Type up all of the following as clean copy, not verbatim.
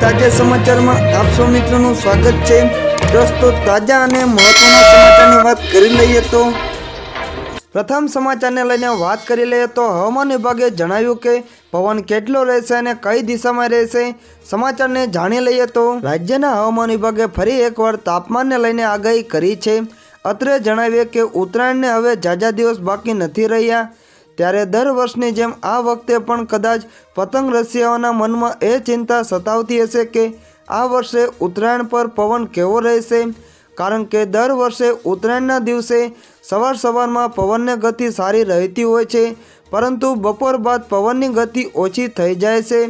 તાજા સમાચારમાં આપ સૌ મિત્રોનું સ્વાગત છે। દોસ્તો તાજા અને મહત્વના સમાચારની વાત કરી લઈએ તો પ્રથમ સમાચારને લઈને વાત કરી લઈએ તો હવામાન વિભાગે જણાવ્યું કે પવન કેટલો રહેશે અને કઈ દિશામાં રહેશે। સમાચારને જાણી લઈએ તો રાજ્યના હવામાન વિભાગે ફરી એકવાર તાપમાનને લઈને આગાહી કરી છે। અત્રે જણાવીએ કે ઉત્તરાયણને હવે ઝાઝા દિવસ બાકી નથી રહ્યા, ત્યારે દર વર્ષની જેમ આ વખતે પણ કદાચ પતંગ રસિયાઓના મનમાં એ ચિંતા સતાવતી હશે કે આ વર્ષે ઉત્તરાયણ પર પવન કેવો રહેશે, કારણ કે દર વર્ષે ઉત્તરાયણના દિવસે સવારમાં પવનની ગતિ સારી રહેતી હોય છે, પરંતુ બપોર બાદ પવનની ગતિ ઓછી થઈ જાય છે।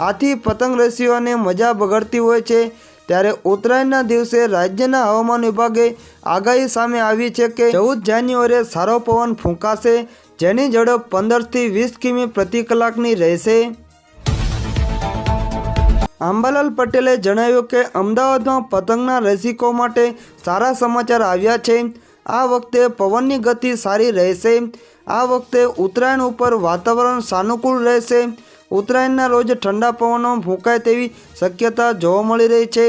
આથી પતંગ રસિયાઓને મજા બગડતી હોય છે। ત્યારે ઉત્તરાયણના દિવસે રાજ્યના હવામાન વિભાગે આગાહી સામે આવી છે કે 14 જાન્યુઆરીએ સારો પવન ફૂંકાશે, જેની ઝડપ 15 થી 20 કિમી પ્રતિ કલાકની રહેશે। અંબાલાલ પટેલે જણાવ્યું કે અમદાવાદમાં પતંગના રસિકો માટે સારા સમાચાર આવ્યા છે। આ વખતે પવનની ગતિ સારી રહેશે। આ વખતે ઉત્તરાયણ ઉપર વાતાવરણ સાનુકૂળ રહેશે। ઉત્તરાયણના રોજ ઠંડા પવનો ફૂંકાય તેવી શક્યતા જોવા મળી રહી છે,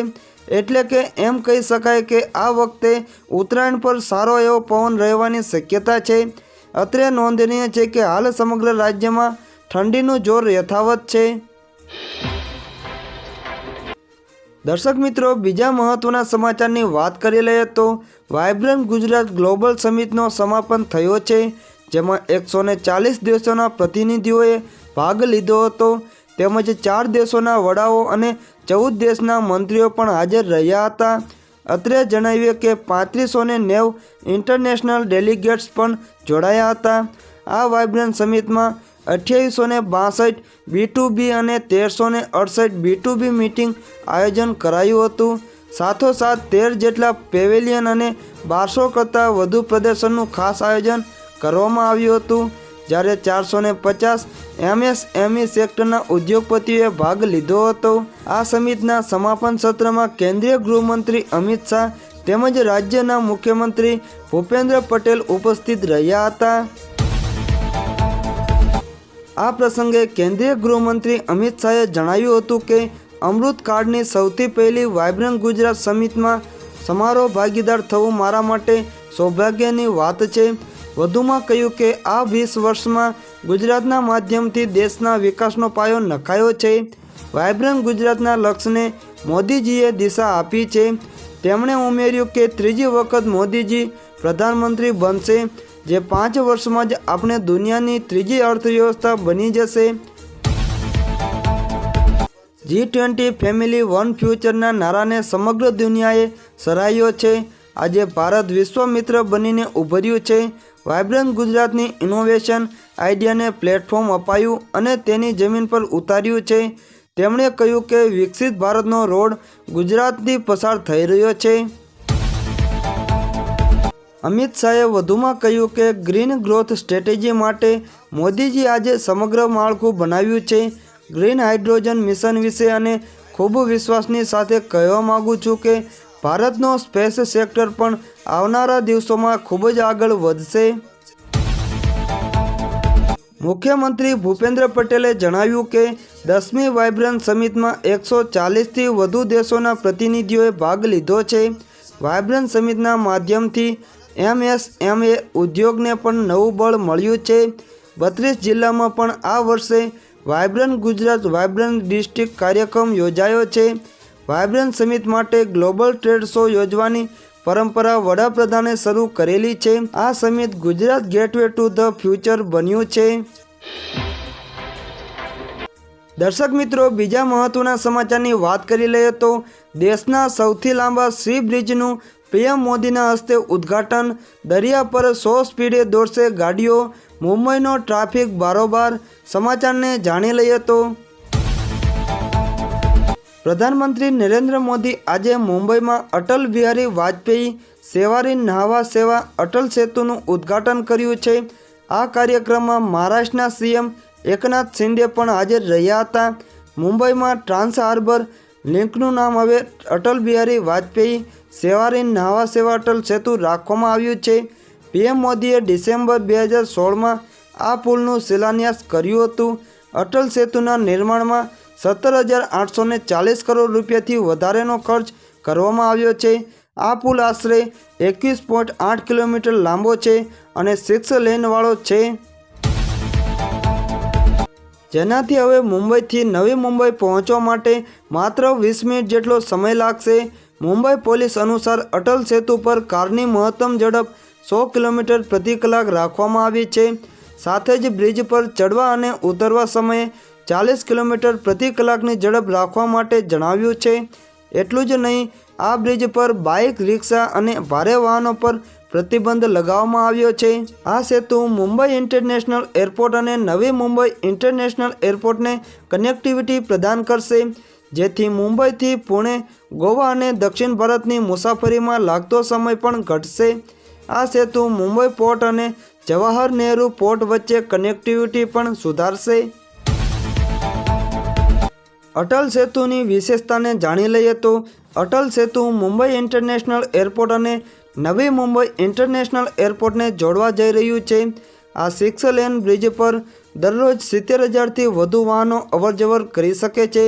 એટલે કે એમ કહી શકાય કે આ વખતે ઉત્તરાયણ પર સારો એવો પવન રહેવાની શક્યતા છે। અત્રે નોંધનીય છે કે હાલ સમગ્ર રાજ્યમાં ઠંડીનું જોર યથાવત છે। દર્શક મિત્રો, બીજા મહત્વના સમાચારની વાત કરી લઈએ તો વાઇબ્રન્ટ ગુજરાત ગ્લોબલ સમિટનો સમાપન થયો છે, જેમાં 140 દેશોના પ્રતિનિધિઓએ ભાગ લીધો હતો, તેમજ 4 દેશોના વડાઓ અને 14 દેશના મંત્રીઓ પણ હાજર રહ્યા હતા। અત્રે જણાવીએ કે 3590 ઇન્ટરનેશનલ ડેલિગેટ્સ પણ જોડાયા હતા। આ વાઇબ્રન્ટ સમિટમાં 2862 B2B અને 1368 B2B મીટિંગ આયોજન કરાયું હતું। સાથોસાથ 13 જેટલા પેવેલિયન અને 1200 કરતાં વધુ પ્રદર્શનનું ખાસ આયોજન કરવામાં આવ્યું હતું, જ્યારે 450 MSME સેક્ટરના ઉદ્યોગપતિઓએ ભાગ લીધો હતો। આ સમિટના સમાપન સત્રમાં કેન્દ્રીય ગૃહમંત્રી અમિત શાહ તેમજ રાજ્યના મુખ્યમંત્રી ભૂપેન્દ્ર પટેલ ઉપસ્થિત રહ્યા હતા। આ પ્રસંગે કેન્દ્રીય ગૃહમંત્રી અમિત શાહે જણાવ્યું હતું કે અમૃતકાળની સૌથી પહેલી વાઇબ્રન્ટ ગુજરાત સમિટમાં સમારોહ ભાગીદાર થવું મારા માટે સૌભાગ્યની વાત છે। વધુમાં કહ્યું કે આ 20 વર્ષમાં ગુજરાતના માધ્યમથી દેશના વિકાસનો પાયો નખાયો છે। વાઇબ્રન્ટ ગુજરાતના લક્ષ્યને મોદીજીએ દિશા આપી છે। તેમણે ઉમેર્યું કે ત્રીજી વખત મોદીજી પ્રધાનમંત્રી બનશે, જે 5 વર્ષમાં જ આપણે દુનિયાની ત્રીજી અર્થવ્યવસ્થા બની જશે। G20 ફેમિલી વન ફ્યુચરના નારાને સમગ્ર દુનિયાએ સરાહ્યો છે। આજે ભારત વિશ્વમિત્ર બનીને ઉભર્યું છે। વાઇબ્રન્ટ ગુજરાતની ઇનોવેશન આઈડિયાને પ્લેટફોર્મ અપાયું અને તેની જમીન પર ઉતાર્યું છે। તેમણે કહ્યું કે વિકસિત ભારતનો રોડ ગુજરાતથી પસાર થઈ રહ્યો છે। અમિત શાહે વધુમાં કહ્યું કે ગ્રીન ગ્રોથ સ્ટ્રેટેજી માટે મોદીજી આજે સમગ્ર માળખું બનાવ્યું છે। ગ્રીન હાઇડ્રોજન મિશન વિશે અને ખૂબ વિશ્વાસની સાથે કહેવા માગું છું કે ભારતનો સ્પેસ સેક્ટર પણ આવનારા દિવસોમાં ખૂબ જ આગળ વધશે। મુખ્યમંત્રી ભૂપેન્દ્ર પટેલે જણાવ્યું કે 10મી વાઇબ્રન્ટ સમિટમાં 140થી વધુ દેશોના પ્રતિનિધિઓએ ભાગ લીધો છે। વાઇબ્રન્ટ સમિટના માધ્યમથી MSME ઉદ્યોગને પણ નવું બળ મળ્યું છે। 32 જિલ્લામાં પણ આ વર્ષે વાઇબ્રન્ટ ગુજરાત વાઇબ્રન્ટ ડિસ્ટ્રિક્ટ કાર્યક્રમ યોજાયો છે। વાઇબ્રન્ટ સમિટ માટે ગ્લોબલ ટ્રેડ શો યોજવાની પરંપરા વડાપ્રધાને શરૂ કરેલી છે। આ summit Gujarat gateway to the future બન્યું છે। દર્શક મિત્રો, બીજા મહત્વના સમાચારની વાત કરી લઈએ તો દેશના સૌથી લાંબા સી બ્રિજનું પીએમ મોદીના હસ્તે ઉદ્ઘાટન। દરિયા પર 100 સ્પીડે દોડશે ગાડીઓ, મુંબઈનો ટ્રાફિક બારોબાર। સમાચારને જાણી લઈએ તો પ્રધાનમંત્રી નરેન્દ્ર મોદી આજે મુંબઈમાં અટલ બિહારી વાજપેયી સેવારી ન્હાવા સેવા અટલ સેતુનું ઉદ્ઘાટન કર્યું છે। આ કાર્યક્રમમાં મહારાષ્ટ્રના સીએમ એકનાથ શિંદે પણ હાજર રહ્યા હતા। મુંબઈમાં ટ્રાન્સ હાર્બર લિંકનું નામ હવે અટલ બિહારી વાજપેયી સેવારી ન્હાવા સેવા અટલ સેતુ રાખવામાં આવ્યું છે। પીએમ મોદીએ ડિસેમ્બર 2016માં આ પુલનું શિલાન્યાસ કર્યું હતું। અટલ સેતુના નિર્માણમાં 17,840 કરોડ રૂપિયાથી વધારેનો ખર્ચ કરવામાં આવ્યો છે। આ પુલ આશરે 21.8 કિલોમીટર લાંબો છે અને 6 લેનવાળો છે, જેનાથી હવે મુંબઈથી નવી મુંબઈ પહોંચવા માટે માત્ર 20 મિનિટ જેટલો સમય લાગશે। મુંબઈ પોલીસ અનુસાર અટલ સેતુ પર કારની મહત્તમ ઝડપ 100 કિલોમીટર પ્રતિ કલાક રાખવામાં આવી છે। સાથે જ બ્રિજ પર ચડવા અને ઉતરવા સમયે 40 કિલોમીટર પ્રતિ કલાકની ઝડપ રાખવા માટે જણાવ્યું છે। એટલું જ નહીં, આ બ્રિજ પર બાઇક, રિક્ષા અને ભારે વાહનો પર પ્રતિબંધ લગાવવામાં આવ્યો છે। આ સેતુ મુંબઈ ઇન્ટરનેશનલ એરપોર્ટ અને નવી મુંબઈ ઇન્ટરનેશનલ એરપોર્ટને કનેક્ટિવિટી પ્રદાન કરશે, જેથી મુંબઈથી પુણે, ગોવા અને દક્ષિણ ભારતની મુસાફરીમાં લાગતો સમય પણ ઘટશે। આ સેતુ મુંબઈ પોર્ટ અને જવાહર નહેરુ પોર્ટ વચ્ચે કનેક્ટિવિટી પણ સુધારશે। અટલ સેતુની વિશેષતાને જાણી લઈએ તો અટલ સેતુ મુંબઈ ઇન્ટરનેશનલ એરપોર્ટ અને નવી મુંબઈ ઇન્ટરનેશનલ એરપોર્ટને જોડવા જઈ રહ્યું છે। આ 6 લેન બ્રિજ પર દરરોજ 70,000થી વધુ વાહનો અવરજવર કરી શકે છે।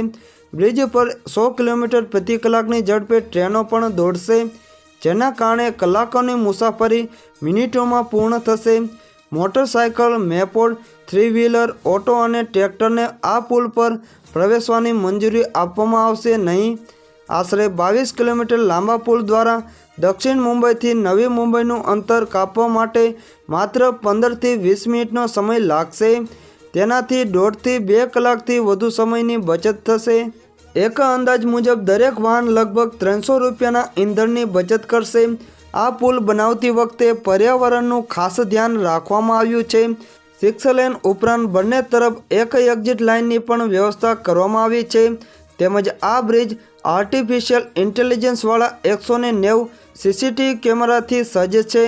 બ્રિજ પર 100 કિલોમીટર પ્રતિ કલાકની ઝડપે ટ્રેનો પણ દોડશે, જેના કારણે કલાકોની મુસાફરી મિનિટોમાં પૂર્ણ થશે। મોટરસાયકલ, મેપોડ, 3 વ્હીલર, ઓટો અને ટ્રેક્ટરને આ પુલ પર પ્રવેશવાની મંજૂરી આપવામાં આવશે નહીં। આશરે 22 કિલોમીટર લાંબા પુલ દ્વારા દક્ષિણ મુંબઈથી નવી મુંબઈનું અંતર કાપવા માટે માત્ર 15થી 20 મિનિટનો સમય લાગશે। તેનાથી 1.5થી 2 કલાકથી વધુ સમયની બચત થશે। એક અંદાજ મુજબ દરેક વાહન લગભગ 300 રૂપિયાના ઈંધણની બચત કરશે। આ પુલ બનાવતી વખતે પર્યાવરણનું ખાસ ધ્યાન રાખવામાં આવ્યું છે। 6 લેન ઉપરાંત બંને તરફ એક એક્ઝિટ લાઇનની પણ વ્યવસ્થા કરવામાં આવી છે, તેમજ આ બ્રિજ આર્ટિફિશિયલ ઇન્ટેલિજન્સવાળા 190 CCTV કેમેરાથી સજ્જ છે।